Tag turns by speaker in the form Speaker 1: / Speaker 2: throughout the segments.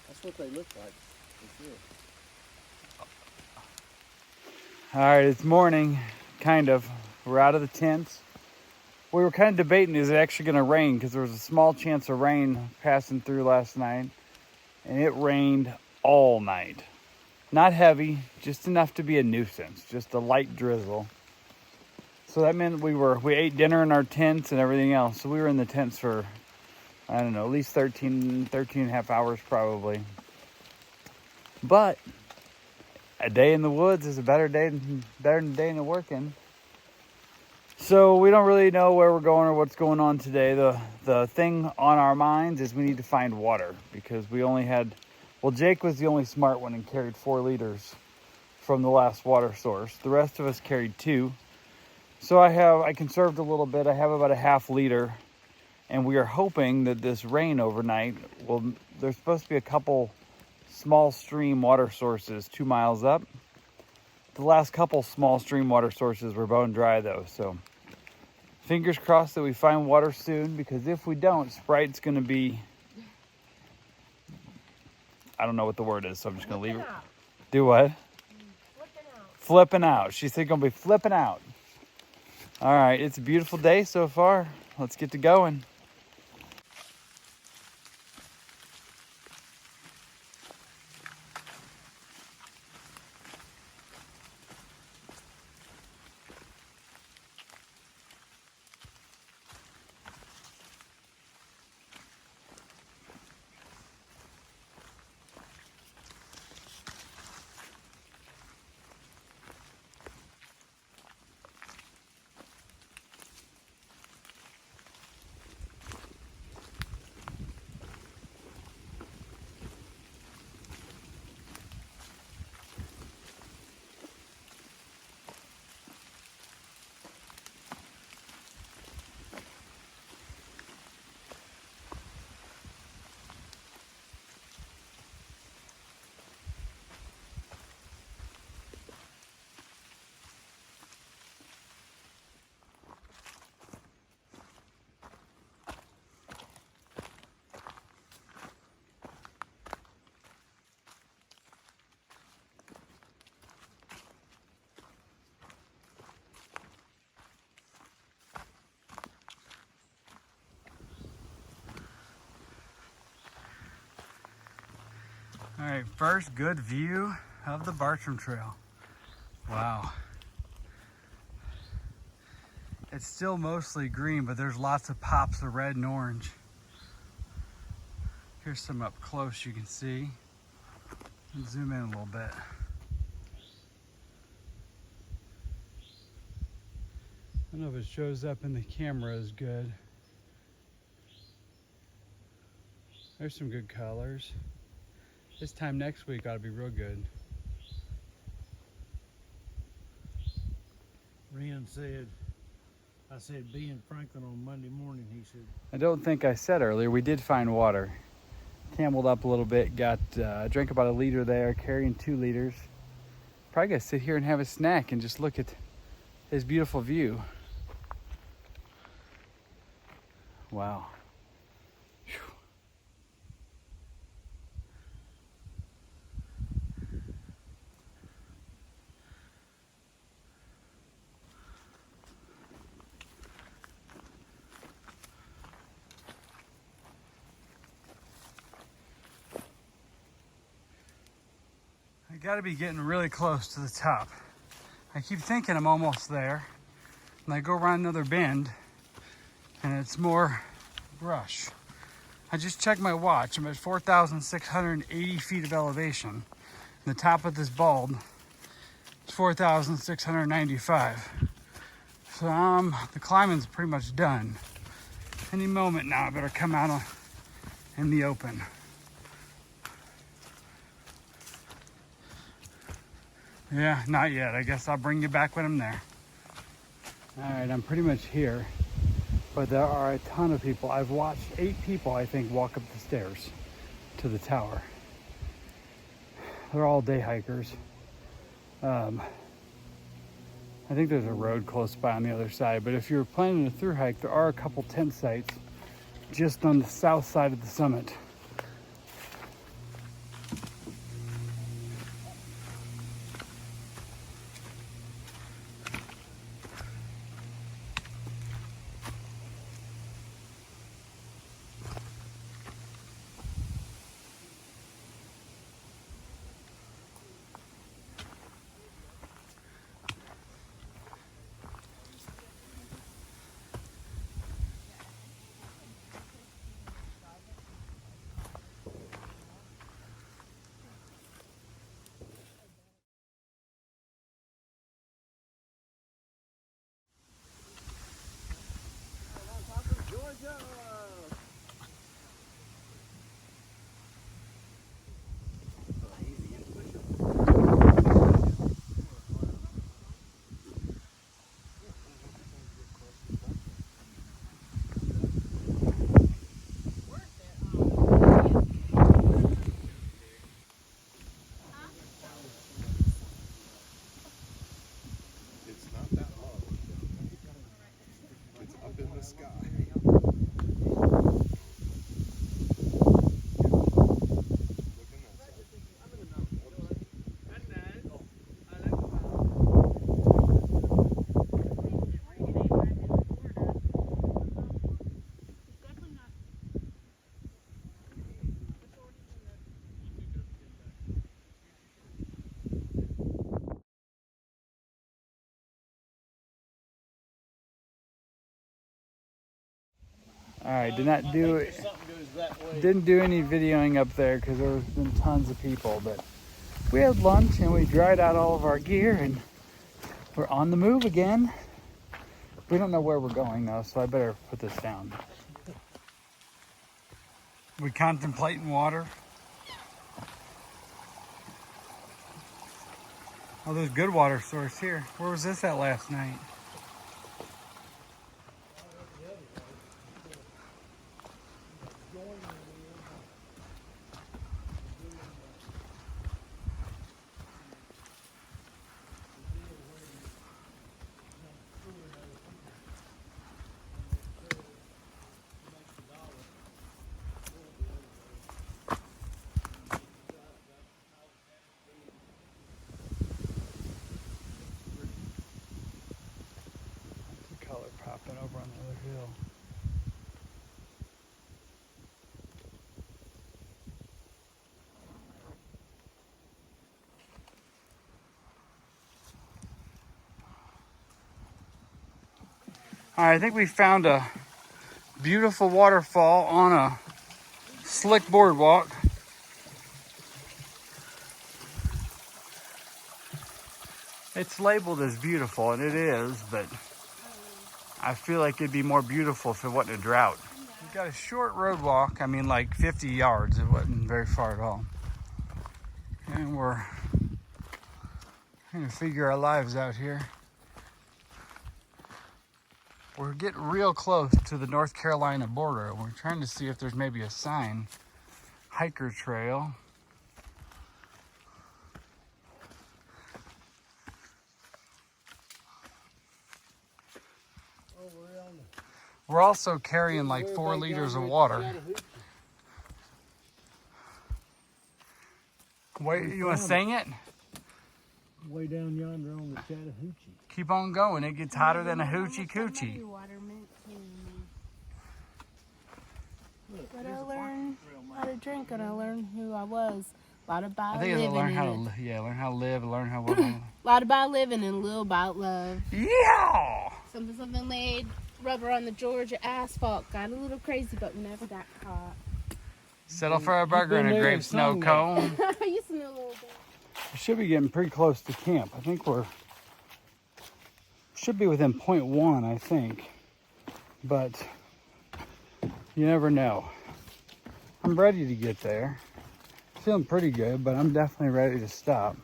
Speaker 1: That's what they look like. For sure.
Speaker 2: All right, it's morning, kind of. We're out of the tents. We were kind of debating, is it actually going to rain? Because there was a small chance of rain passing through last night. And it rained all night. Not heavy, just enough to be a nuisance. Just a light drizzle. So that meant we ate dinner in our tents and everything else. So we were in the tents for, I don't know, at least 13 and a half hours probably. But a day in the woods is a better than a day in the working. So we don't really know where we're going or what's going on today. The thing on our minds is we need to find water because we only had, well, Jake was the only smart one and carried 4 liters from the last water source. The rest of us carried 2. So I conserved a little bit. I have about a half liter, and we are hoping that this rain overnight there's supposed to be a couple small stream water sources 2 miles up. The last couple small stream water sources were bone dry though, so fingers crossed that we find water soon, because if we don't, Sprite's gonna be, I don't know what the word is, so I'm just gonna leave it. Do what?
Speaker 3: Flipping out.
Speaker 2: Flipping out. She said gonna be flipping out. All right, it's a beautiful day so far. Let's get to going. All right, first good view of the Bartram Trail. Wow. It's still mostly green, but there's lots of pops of red and orange. Here's some up close you can see. Let's zoom in a little bit. I don't know if it shows up in the camera as good. There's some good colors. This time next week ought to be real good.
Speaker 1: Ren said, I said, be in Franklin on Monday morning. He said,
Speaker 2: I don't think I said earlier, we did find water. Cameled up a little bit, drank about a liter there, carrying 2 liters. Probably gonna sit here and have a snack and just look at his beautiful view. Wow. Whew. I gotta be getting really close to the top. I keep thinking I'm almost there, and I go around another bend, and it's more brush. I just checked my watch. I'm at 4,680 feet of elevation. And the top of this bulb is 4,695. So the climbing's pretty much done. Any moment now, I better come out in the open. Yeah, not yet. I guess I'll bring you back when I'm there. All right, I'm pretty much here, but there are a ton of people. I've watched 8 people, I think, walk up the stairs to the tower. They're all day hikers. I think there's a road close by on the other side, but if you're planning a through hike, there are a couple tent sites just on the south side of the summit. All right, did not do it.
Speaker 1: Something goes that way.
Speaker 2: Didn't do any videoing up there because there was been tons of people, but we had lunch and we dried out all of our gear and we're on the move again. We don't know where we're going though, so I better put this down. We contemplating water. Oh, there's good water source here. Where was this at last night? Color popping over on the other hill. All right, I think we found a beautiful waterfall on a slick boardwalk. It's labeled as beautiful, and it is, but I feel like it'd be more beautiful if it wasn't a drought. We've got a short road walk, I mean like 50 yards. It wasn't very far at all. And we're trying to figure our lives out here. We're getting real close to the North Carolina border. We're trying to see if there's maybe a sign. Hiker trail. We're also carrying like 4 liters of water. Wait, you want to sing it?
Speaker 1: Way down yonder on the Chattahoochee.
Speaker 2: Keep on going. It gets hotter than a hoochie coochie.
Speaker 3: But I learned how to drink and I learned who I was. A lot about
Speaker 2: I think
Speaker 3: living
Speaker 2: it'll learn how
Speaker 3: in
Speaker 2: to
Speaker 3: it.
Speaker 2: learn how to live, learn how to
Speaker 3: A lot about living and a little about love.
Speaker 2: Yeah.
Speaker 3: Something laid rubber on the Georgia asphalt. Got a little crazy, but we never got caught.
Speaker 2: Settle for a burger and
Speaker 1: been
Speaker 2: a
Speaker 1: there
Speaker 2: grape
Speaker 1: and
Speaker 2: snow
Speaker 1: sung that.
Speaker 2: cone.
Speaker 3: I used to know a little bit.
Speaker 2: We should be getting pretty close to camp. I think should be within 0.1, I think. But you never know. I'm ready to get there. Feeling pretty good, but I'm definitely ready to stop.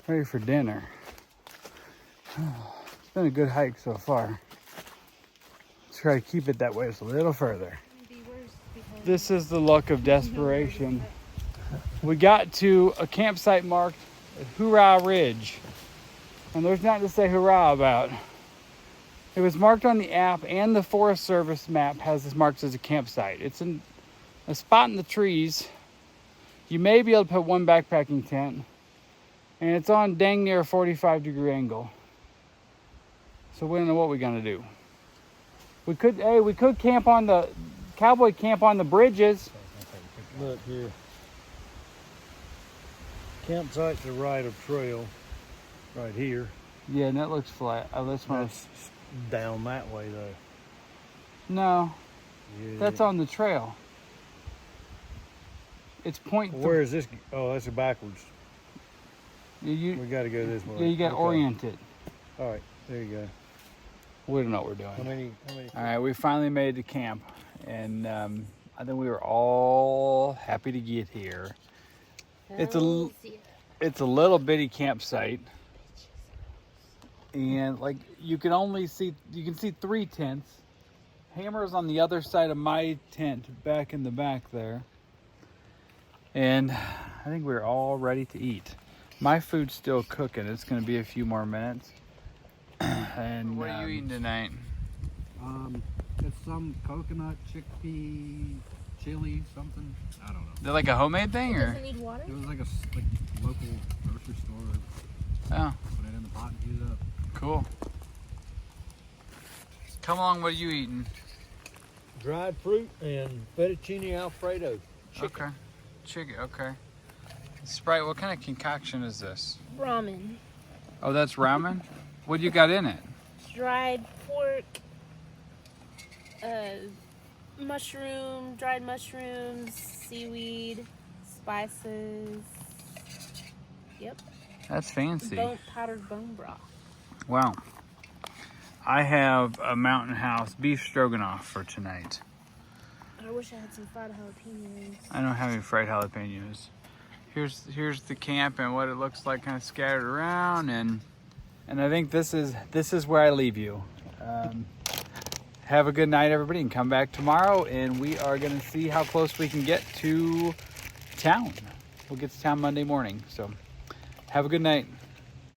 Speaker 2: Ready for dinner. It's been a good hike so far. Let's try to keep it that way just a little further. This is the luck of desperation. We got to a campsite marked Hurrah Ridge. And there's nothing to say hurrah about. It was marked on the app, and the Forest Service map has this marked as a campsite. It's in a spot in the trees. You may be able to put one backpacking tent. And it's on dang near a 45-degree angle. So we don't know what we're gonna do. We could camp on the cowboy camp on the bridges.
Speaker 1: Look here. Campsite's the right of trail, right here.
Speaker 2: Yeah, and that looks flat. This one.
Speaker 1: That's down that way though.
Speaker 2: No,
Speaker 1: Yeah.
Speaker 2: that's on the trail. It's point.
Speaker 1: Where is this? Oh, that's a backwards.
Speaker 2: You
Speaker 1: We got to go this way.
Speaker 2: yeah, you got to
Speaker 1: Okay.
Speaker 2: orient it.
Speaker 1: All right, there you go.
Speaker 2: We don't know what we're doing.
Speaker 1: How many?
Speaker 2: All right, we finally made it to camp, and I think we were all happy to get here. It's a little bitty campsite, and like you can see 3 tents. Hammer's on the other side of my tent, back in the back there, and I think we're all ready to eat. My food's still cooking. It's going to be a few more minutes. And what are you eating tonight?
Speaker 1: It's some coconut, chickpea, chili, something. I don't know.
Speaker 2: They're like a homemade thing, or?
Speaker 3: Doesn't need water?
Speaker 1: It was like a local grocery store.
Speaker 2: Oh,
Speaker 1: Put it in the pot and heat it up.
Speaker 2: cool. Come along, what are you eating?
Speaker 1: Dried fruit and fettuccine alfredo. Chicken.
Speaker 2: Okay. Chicken, okay. Sprite, what kind of concoction is this?
Speaker 3: Ramen.
Speaker 2: Oh, that's ramen? What you got in it?
Speaker 3: Dried pork, dried mushrooms, seaweed, spices. Yep.
Speaker 2: That's fancy.
Speaker 3: Powdered bone broth.
Speaker 2: Wow. I have a Mountain House beef stroganoff for tonight.
Speaker 3: I wish I had some fried jalapenos.
Speaker 2: I don't have any fried jalapenos. Here's the camp and what it looks like kind of scattered around, and I think this is where I leave you. Have a good night, everybody, and come back tomorrow, and we are going to see how close we can get to town. We'll get to town Monday morning, so have a good night.